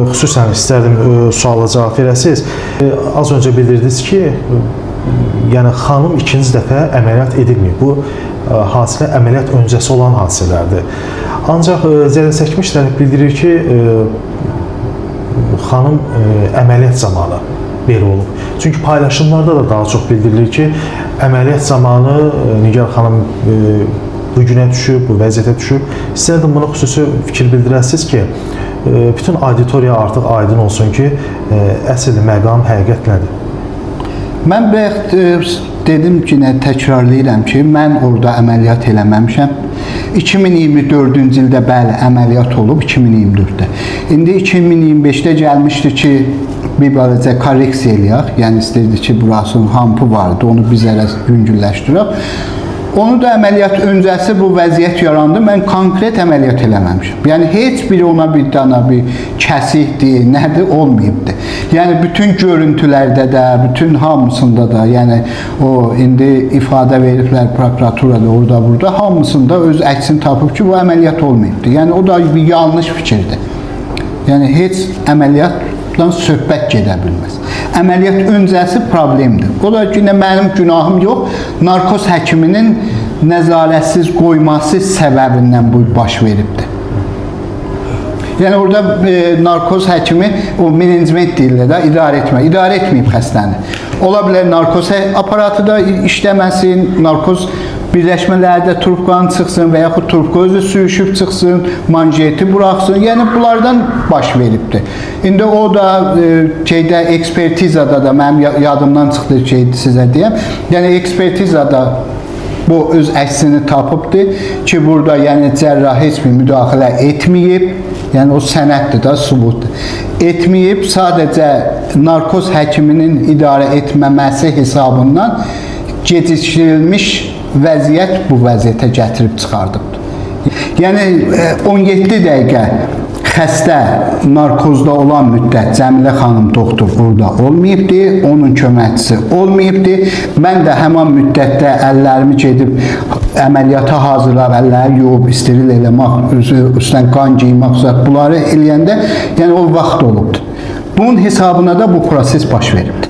Xüsusən istərdim suala cavab verəsiniz. Az öncə bildirdiniz ki, yəni xanım ikinci dəfə əməliyyat edilməyib. Bu hadisə əməliyyat öncəsi olan hadisələrdir. Ancaq zərərçəkmiş tərəf bildirir ki, xanım əməliyyat zamanı belə olub. Çünki paylaşımlarda da daha çox bildirilir ki, əməliyyat zamanı Nigar xanım bu günə düşüb, bu vəziyyətə düşüb. İstərdim buna xüsusi fikir bildirəsiniz ki, bütün auditoriya artıq aydın olsun ki, əsl məqam həqiqət nədir? Mən dedim ki, təkrarlayıram ki, mən orada əməliyyat eləməmişəm. 2024-cü ildə bəli əməliyyat olub, 2024-də. İndi 2025-də gəlmişdi ki, bir balaca korreksiya eləyək. Yəni istəyirdi ki, burasının hampı vardı, onu biz yüngülləşdirək. Onu da əməliyyat öncəsi bu vəziyyət yarandı. Mən konkret əməliyyat eləməmişim. Yəni heç biri ona bir dana bir kəsikdir, nədir olmayıbdı. Yəni bütün görüntülərdə də, bütün hamısında da, yəni o indi ifadə veriblər prokuraturada, orada burada hamısında öz əksini tapıb ki, bu əməliyyat olmayıbdı. Yəni o da bir yanlış fikirdir. Yəni heç əməliyyatdan söhbət gedə bilməz. Əməliyyat öncəsi problemdir. O da yine mənim günahım yox, narkoz həkiminin nəzarətsiz qoyması səbəbindən bu baş veribdir. Yəni orada narkoz həkimi o menecment deyirlər də, idarə etməyib xəstəni. Ola bilər narkoz aparatı da işləməsin, narkoz birləşmələrdə trubkan çıxsın və yaxud trubka özü sürüşüb çıxsın, manjeti buraxsın. Yəni bunlardan baş veribdir. İndi o da ekspertizada da mənim yadımdan çıxdı sizə deyəm. Yəni ekspertizada bu öz əksini tapıbdır ki, burada yəni cərrah heç bir müdaxilə etməyib. Yəni o sənəddir da, sübutdur. Etməyib, sadəcə narkoz həkiminin idarə etməməsi hesabından gecikdirilmiş vəziyyət bu vəziyyətə gətirib çıxardıbdır. Yəni 17 dəqiqə xəstə narkozda olan müddət Cəmilə xanım doktor orada olmayıbdır, onun köməkçisi olmayıbdır. Mən də həman müddətdə əllərimi gedib əməliyyata hazırlayıb, əlləri yuyub, steril eləmək, üstdən qan geymək, bunları eləyəndə yəni o vaxt olubdur. Bunun hesabına da bu proses baş veribdir.